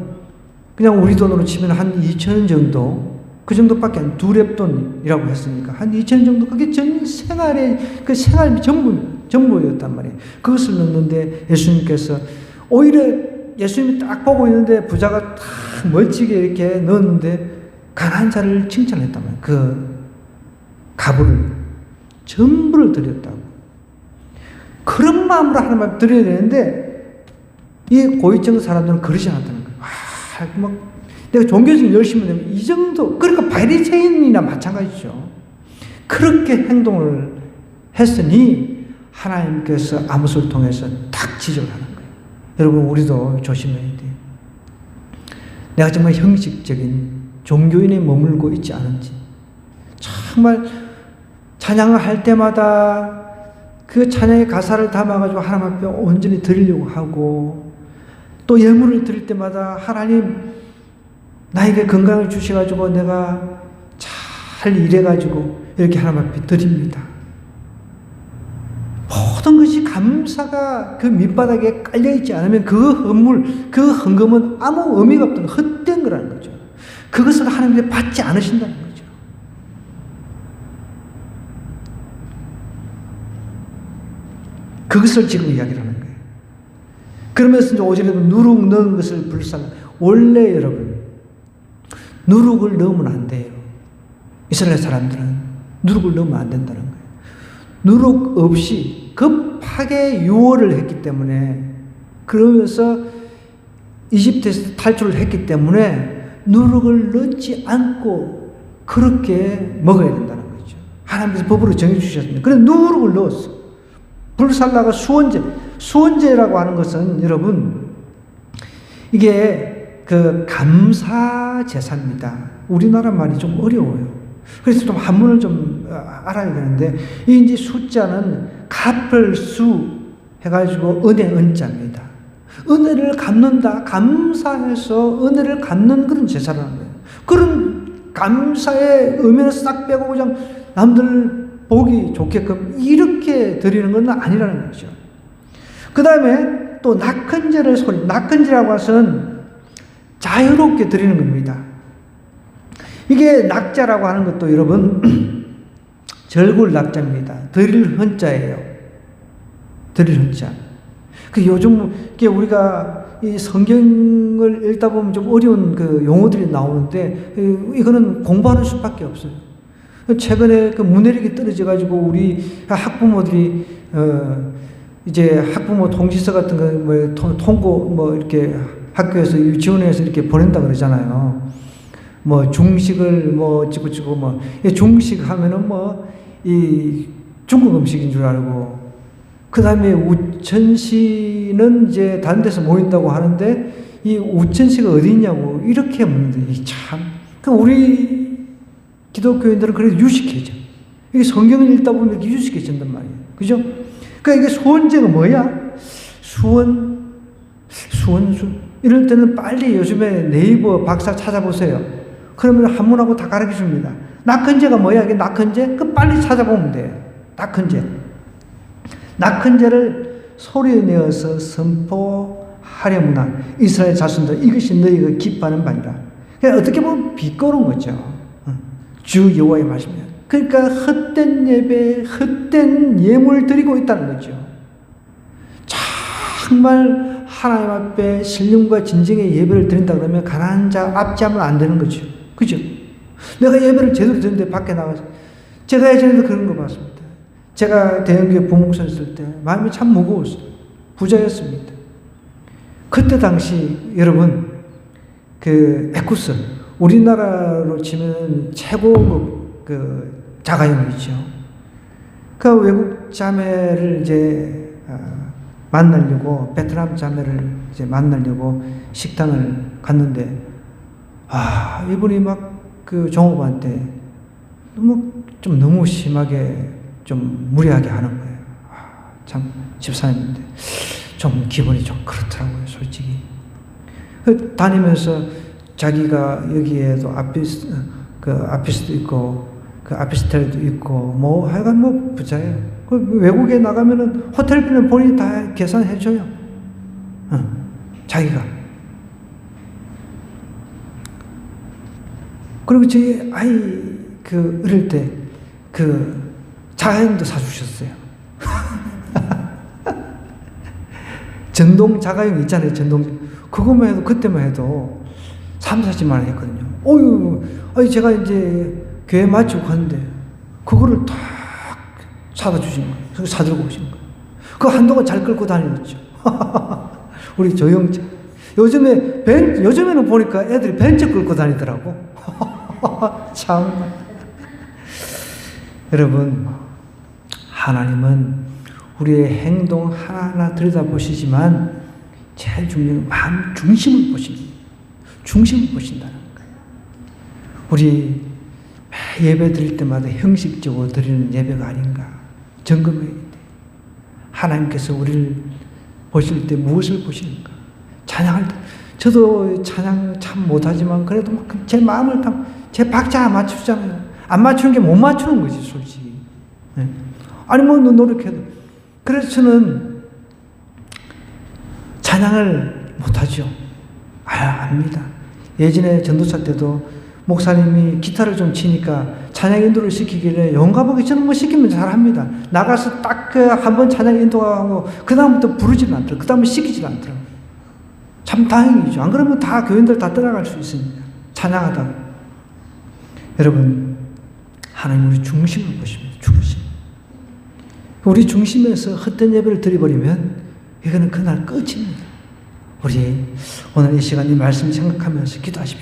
그냥 우리 돈으로 치면 한 2,000원 정도 그 정도밖에 안 두렙돈이라고 했으니까 한 2,000원 정도 그게 전 생활의 그 생활 전부였단 말이에요. 그것을 넣는데 예수님께서 오히려 예수님이 딱 보고 있는데 부자가 딱 멋지게 이렇게 넣었는데 가난한 자를 칭찬했단 말이에요. 그 가부를 전부를 드렸다고. 그런 마음으로 하나님 앞에 드려야 되는데 이 고위층 사람들은 그러지 않았다는 거예요. 막 내가 종교적인 열심을 내면 이 정도 그러니까 바리새인이나 마찬가지죠. 그렇게 행동을 했으니 하나님께서 아모스를 통해서 탁 지적을 하는 거예요. 여러분 우리도 조심해야 돼요. 내가 정말 형식적인 종교인에 머물고 있지 않은지 정말 찬양을 할 때마다 그 찬양의 가사를 담아가지고 하나님 앞에 온전히 드리려고 하고 또 예물을 드릴 때마다 하나님 나에게 건강을 주셔가지고 내가 잘 일해가지고 이렇게 하나님 앞에 드립니다. 모든 것이 감사가 그 밑바닥에 깔려있지 않으면 그 헌금은 아무 의미가 없던 헛된 거라는 거죠. 그것을 하나님께 받지 않으신다는 거죠. 그것을 지금 이야기를 하는 거예요. 그러면서 이제 5절에 누룩 넣은 것을 불쌍한 원래 여러분 누룩을 넣으면 안 돼요. 이스라엘 사람들은 누룩을 넣으면 안 된다는 거예요. 누룩 없이 급하게 유월을 했기 때문에 그러면서 이집트에서 탈출을 했기 때문에 누룩을 넣지 않고 그렇게 먹어야 된다는 거죠. 하나님께서 법으로 정해주셨습니다. 그래서 누룩을 넣었어. 불살라가 수원제라고 하는 것은 여러분 이게 그 감사 제사입니다. 우리나라 말이 좀 어려워요. 그래서 좀 한문을 좀 알아야 되는데 이 이제 숫자는 갑을수 해가지고 은의 은자입니다. 은혜를 갚는다. 감사해서 은혜를 갚는 그런 제사라는 거예요. 그런 감사의 의미를 싹 빼고 그냥 남들 보기 좋게끔 이렇게 드리는 건 아니라는 거죠. 그 다음에 또 낙헌제를 낙헌제라고 해서는 자유롭게 드리는 겁니다. 이게 낙자라고 하는 것도 여러분 절굴 낙자입니다. 드릴 헌자예요. 드릴 헌자. 그 요즘 우리가 이 성경을 읽다 보면 좀 어려운 그 용어들이 나오는데 이거는 공부하는 수밖에 없어요. 최근에 그 문해력이 떨어져 가지고 우리 학부모들이 이제 학부모 통지서 같은 거 뭐 통고 뭐 이렇게 학교에서 유치원에서 이렇게 보낸다 그러잖아요. 뭐 중식을 뭐 어찌고저찌고 뭐 중식 하면은 뭐 이 중국 음식인 줄 알고, 그 다음에 우천시는 이제 다른 데서 모인다고 하는데 이 우천시가 어디 있냐고 이렇게 묻는데 참, 그럼 우리 기독교인들은 그래도 유식해져. 이게 성경을 읽다 보면 이렇게 유식해진단 말이에요. 그죠? 그러니까 이게 소원제가 뭐야? 수원수. 이럴 때는 빨리 요즘에 네이버 박사 찾아보세요. 그러면 한문하고 다 가르쳐 줍니다. 낙헌제가 뭐야? 이게 낙헌제? 그 빨리 찾아보면 돼요. 낙헌제. 낙헌제를 소리내어서 선포하려무나 이스라엘 자손들 이것이 너희가 기뻐하는 바니라. 그러니까 어떻게 보면 비꼬는 거죠. 주 여호와의 말씀이에요. 그러니까 헛된 예배, 헛된 예물 드리고 있다는 거죠. 정말 하나님 앞에 신령과 진정의 예배를 드린다 그러면 가난한 자 압제하면 안 되는 거죠. 그죠? 내가 예배를 제대로 드리는데 밖에 나가서, 제가 예전에도 그런 거 봤습니다. 제가 대형교회 부목사였을 때 마음이 참 무거웠어요. 부자였습니다. 그때 당시 여러분 그 에쿠스, 우리나라로 치면 최고 그 자가용이죠. 그 외국 자매를 이제 만나려고, 베트남 자매를 이제 만나려고 식당을 갔는데, 이분이 막 그 종업한테 너무 심하게 좀 무리하게 하는 거예요. 참 집사님인데 좀 기분이 좀 그렇더라고요, 솔직히. 다니면서 자기가 여기에도 아피스도 있고 그 아피스텔도 있고 뭐 하여간 뭐 부자예요. 그 외국에 나가면은 호텔비는 본인이 다 계산해줘요. 자기가. 그리고 저희 아이 어릴 때 자가용도 사주셨어요. 전동 자가용 있잖아요, 전동. 그것만 해도, 그때만 해도 3-40만 원 했거든요. 제가 이제 교회 마치고 갔는데 그거를 딱 사다 주신 거예요. 그래서 사들고 오신 거예요. 그거 한동안 잘 끌고 다녔죠. 우리 조영자. 요즘에는 보니까 애들이 벤츠 끌고 다니더라고. 참. 여러분, 하나님은 우리의 행동 하나하나 들여다보시지만 제일 중요한 건 마음 중심을 보십니다. 중심을 보신다는 거예요. 우리 예배 드릴 때마다 형식적으로 드리는 예배가 아닌가 점검해야 돼. 하나님께서 우리를 보실 때 무엇을 보시는가. 찬양할 때 저도 찬양 참 못하지만 그래도 제 마음을 제 박자 맞추잖아요. 안 맞추는 게 못 맞추는 거지, 솔직히. 네. 아니 뭐 노력해도. 그래서 저는 찬양을 못하죠. 압니다. 예전에 전도사 때도 목사님이 기타를 좀 치니까 찬양 인도를 시키길래 용감하게 저는 뭐 시키면 잘합니다. 나가서 딱 한 번 찬양 인도하고 그 다음부터 부르지는 않더라고요. 그 다음에 시키지는 않더라고요. 참 다행이죠. 안 그러면 다 교인들 다 떠나갈 수 있으니까. 찬양하다가. 여러분, 하나님 우리 중심을 보십니다. 중심. 우리 중심에서 헛된 예배를 드려버리면 이거는 그날 끝입니다. 우리 오늘 이 시간 이 말씀 생각하면서 기도하십시오.